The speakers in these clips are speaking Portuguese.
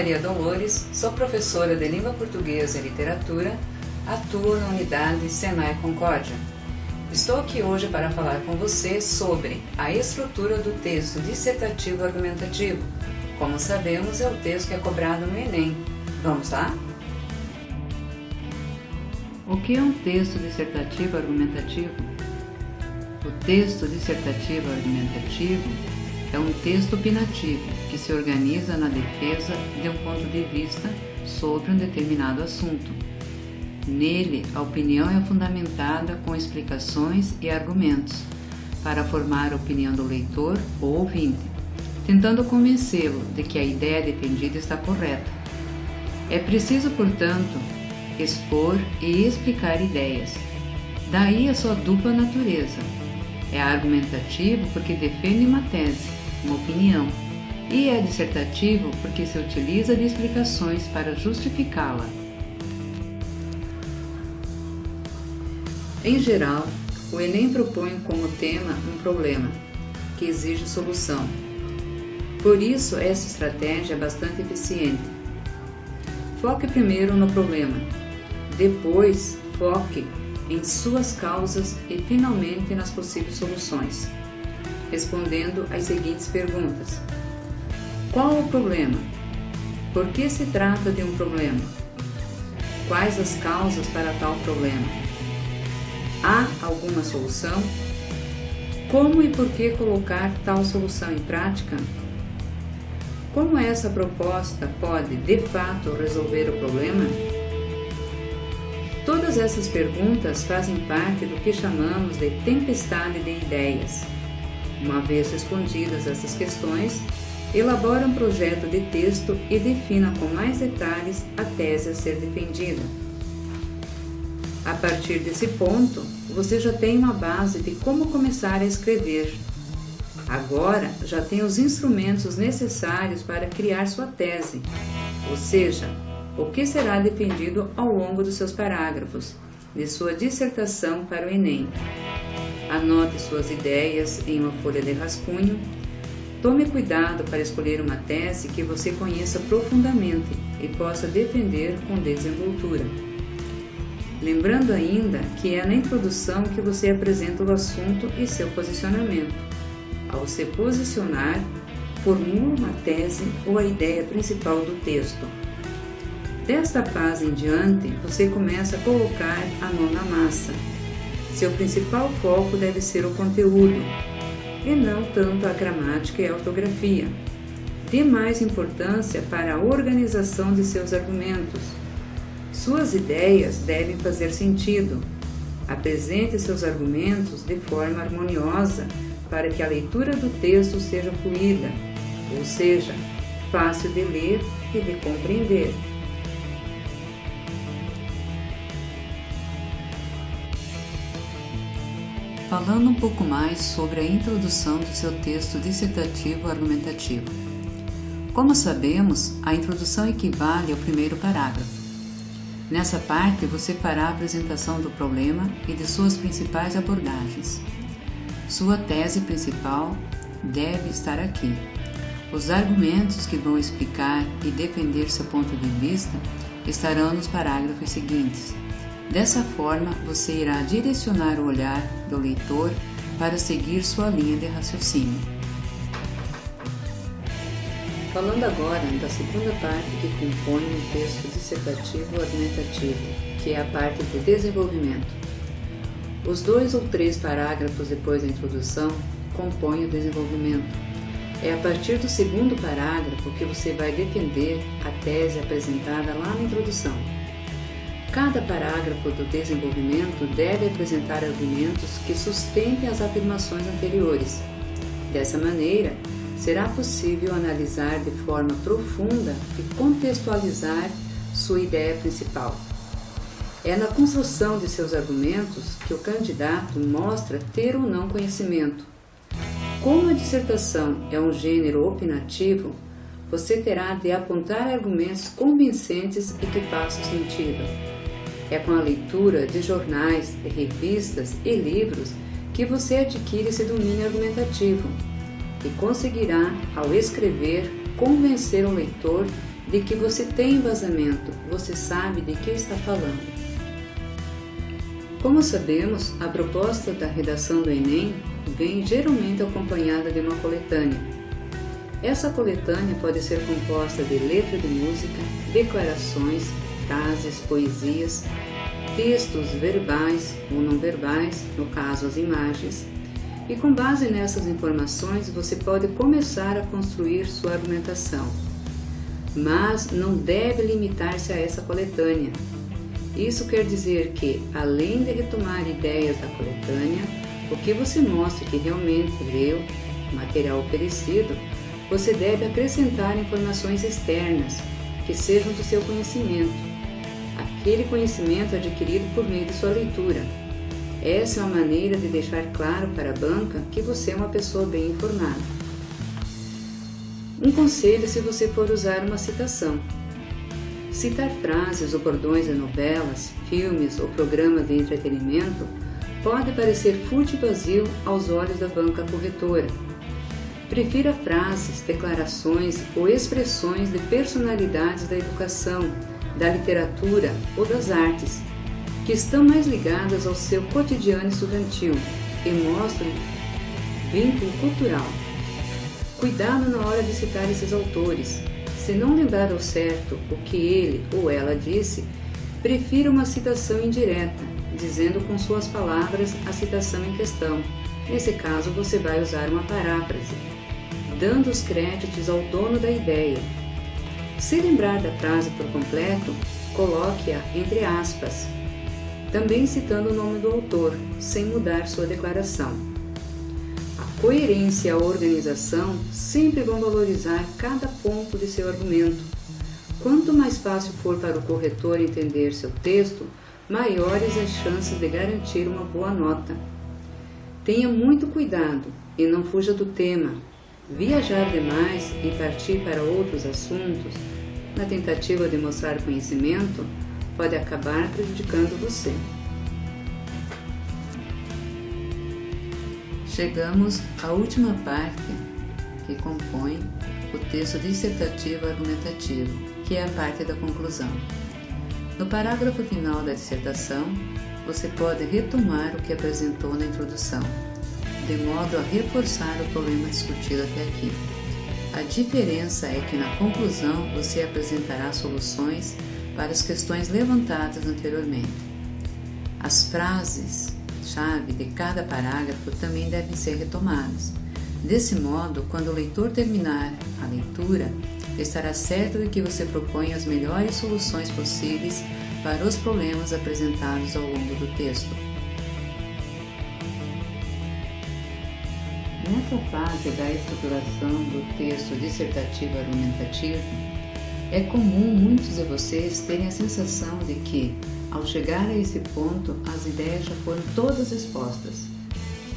Maria Dolores, sou professora de Língua Portuguesa e Literatura, atuo na unidade Senai Concórdia. Estou aqui hoje para falar com você sobre a estrutura do texto dissertativo argumentativo. Como sabemos, é o texto que é cobrado no Enem. Vamos lá? O que é um texto dissertativo argumentativo? O texto dissertativo argumentativo é um texto opinativo que se organiza na defesa de um ponto de vista sobre um determinado assunto. Nele, a opinião é fundamentada com explicações e argumentos para formar a opinião do leitor ou ouvinte, tentando convencê-lo de que a ideia defendida está correta. É preciso, portanto, expor e explicar ideias. Daí a sua dupla natureza. É argumentativo porque defende uma tese, uma opinião, e é dissertativo porque se utiliza de explicações para justificá-la. Em geral, o Enem propõe como tema um problema, que exige solução. Por isso, essa estratégia é bastante eficiente. Foque primeiro no problema, depois foque em suas causas e finalmente nas possíveis soluções, respondendo às seguintes perguntas. Qual o problema? Por que se trata de um problema? Quais as causas para tal problema? Há alguma solução? Como e por que colocar tal solução em prática? Como essa proposta pode, de fato, resolver o problema? Todas essas perguntas fazem parte do que chamamos de tempestade de ideias. Uma vez respondidas essas questões, elabora um projeto de texto e defina com mais detalhes a tese a ser defendida. A partir desse ponto, você já tem uma base de como começar a escrever. Agora, já tem os instrumentos necessários para criar sua tese, ou seja, o que será defendido ao longo dos seus parágrafos, de sua dissertação para o Enem. Anote suas ideias em uma folha de rascunho. Tome cuidado para escolher uma tese que você conheça profundamente e possa defender com desenvoltura. Lembrando ainda que é na introdução que você apresenta o assunto e seu posicionamento. Ao se posicionar, formula uma tese ou a ideia principal do texto. Desta fase em diante, você começa a colocar a mão na massa. Seu principal foco deve ser o conteúdo, e não tanto a gramática e a ortografia. Dê mais importância para a organização de seus argumentos. Suas ideias devem fazer sentido. Apresente seus argumentos de forma harmoniosa para que a leitura do texto seja fluida, ou seja, fácil de ler e de compreender. Falando um pouco mais sobre a introdução do seu texto dissertativo argumentativo. Como sabemos, a introdução equivale ao primeiro parágrafo. Nessa parte, você fará a apresentação do problema e de suas principais abordagens. Sua tese principal deve estar aqui. Os argumentos que vão explicar e defender seu ponto de vista estarão nos parágrafos seguintes. Dessa forma, você irá direcionar o olhar do leitor para seguir sua linha de raciocínio. Falando agora da segunda parte que compõe um texto dissertativo argumentativo, que é a parte de desenvolvimento. Os 2 ou 3 parágrafos depois da introdução compõem o desenvolvimento. É a partir do segundo parágrafo que você vai defender a tese apresentada lá na introdução. Cada parágrafo do desenvolvimento deve apresentar argumentos que sustentem as afirmações anteriores. Dessa maneira, será possível analisar de forma profunda e contextualizar sua ideia principal. É na construção de seus argumentos que o candidato mostra ter ou não conhecimento. Como a dissertação é um gênero opinativo, você terá de apontar argumentos convincentes e que façam sentido. É com a leitura de jornais, de revistas e livros que você adquire esse domínio argumentativo e conseguirá, ao escrever, convencer o leitor de que você tem embasamento, você sabe de que está falando. Como sabemos, a proposta da redação do Enem vem geralmente acompanhada de uma coletânea. Essa coletânea pode ser composta de letra de música, declarações, frases, poesias, textos verbais ou não verbais, no caso as imagens, e com base nessas informações você pode começar a construir sua argumentação. Mas não deve limitar-se a essa coletânea. Isso quer dizer que, além de retomar ideias da coletânea, o que você mostra que realmente leu, material oferecido, você deve acrescentar informações externas que sejam do seu conhecimento, aquele conhecimento adquirido por meio de sua leitura. Essa é uma maneira de deixar claro para a banca que você é uma pessoa bem informada. Um conselho se você for usar uma citação. Citar frases ou bordões de novelas, filmes ou programas de entretenimento pode parecer fútil e vazio aos olhos da banca corretora. Prefira frases, declarações ou expressões de personalidades da educação, da literatura ou das artes, que estão mais ligadas ao seu cotidiano estudantil e mostram vínculo cultural. Cuidado na hora de citar esses autores. Se não lembrar ao certo o que ele ou ela disse, prefira uma citação indireta, dizendo com suas palavras a citação em questão. Nesse caso, você vai usar uma paráfrase, dando os créditos ao dono da ideia. Se lembrar da frase por completo, coloque-a entre aspas, também citando o nome do autor, sem mudar sua declaração. A coerência e a organização sempre vão valorizar cada ponto de seu argumento. Quanto mais fácil for para o corretor entender seu texto, maiores as chances de garantir uma boa nota. Tenha muito cuidado e não fuja do tema. Viajar demais e partir para outros assuntos, na tentativa de mostrar conhecimento, pode acabar prejudicando você. Chegamos à última parte que compõe o texto dissertativo argumentativo, que é a parte da conclusão. No parágrafo final da dissertação, você pode retomar o que apresentou na introdução, de modo a reforçar o problema discutido até aqui. A diferença é que na conclusão você apresentará soluções para as questões levantadas anteriormente. As frases-chave de cada parágrafo também devem ser retomadas. Desse modo, quando o leitor terminar a leitura, estará certo de que você propõe as melhores soluções possíveis para os problemas apresentados ao longo do texto. Nessa fase da estruturação do texto dissertativo argumentativo, é comum muitos de vocês terem a sensação de que, ao chegar a esse ponto, as ideias já foram todas expostas.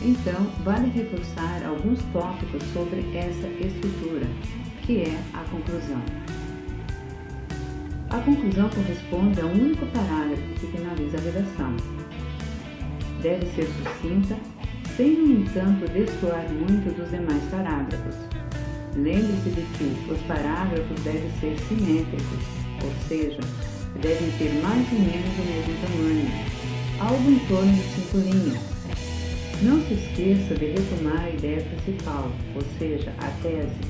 Então, vale reforçar alguns tópicos sobre essa estrutura, que é a conclusão. A conclusão corresponde a um único parágrafo que finaliza a redação. Deve ser sucinta, sem, no entanto, destoar muito dos demais parágrafos. Lembre-se de que os parágrafos devem ser simétricos, ou seja, devem ter mais ou menos o mesmo tamanho, algo em torno de 5 linhas. Não se esqueça de retomar a ideia principal, ou seja, a tese.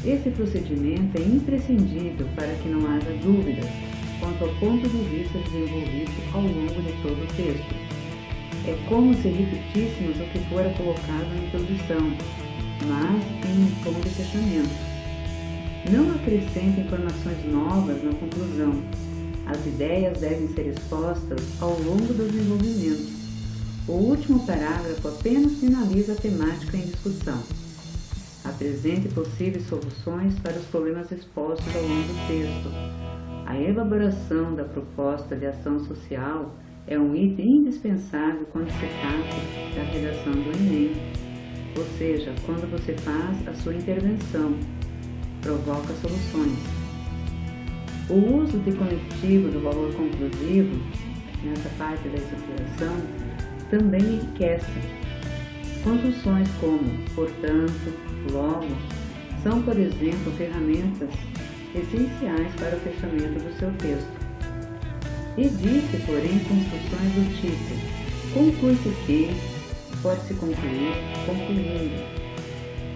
Esse procedimento é imprescindível para que não haja dúvidas quanto ao ponto de vista desenvolvido ao longo de todo o texto. É como se repetíssemos o que fora colocado na introdução, mas em um tom de fechamento. Não acrescente informações novas na conclusão. As ideias devem ser expostas ao longo do desenvolvimento. O último parágrafo apenas finaliza a temática em discussão. Apresente possíveis soluções para os problemas expostos ao longo do texto. A elaboração da proposta de ação social é um item indispensável quando se trata da redação do Enem, ou seja, quando você faz a sua intervenção, provoca soluções. O uso de conectivo do valor conclusivo, nessa parte da estruturação, também enriquece. Construções como portanto, logo, são, por exemplo, ferramentas essenciais para o fechamento do seu texto. Evite, porém, construções do tipo conclui que, pode-se concluir, concluindo.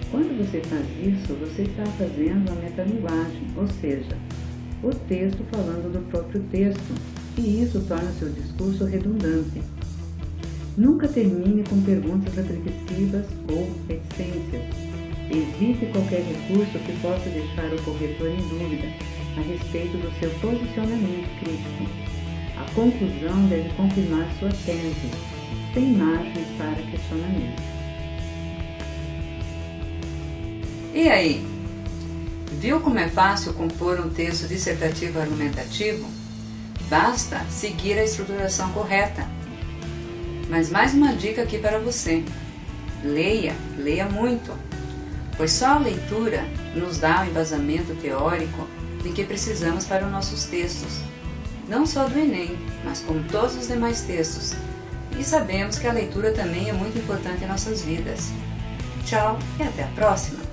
Quando você faz isso, você está fazendo a metalinguagem, ou seja, o texto falando do próprio texto, e isso torna seu discurso redundante. Nunca termine com perguntas reflexivas ou reticências. Evite qualquer recurso que possa deixar o corretor em dúvida a respeito do seu posicionamento crítico. A conclusão deve confirmar sua tese, sem margens para questionamento. E aí? Viu como é fácil compor um texto dissertativo argumentativo? Basta seguir a estruturação correta. Mas mais uma dica aqui para você. Leia muito, pois só a leitura nos dá o embasamento teórico de que precisamos para os nossos textos, não só do Enem, mas como todos os demais textos. E sabemos que a leitura também é muito importante em nossas vidas. Tchau e até a próxima!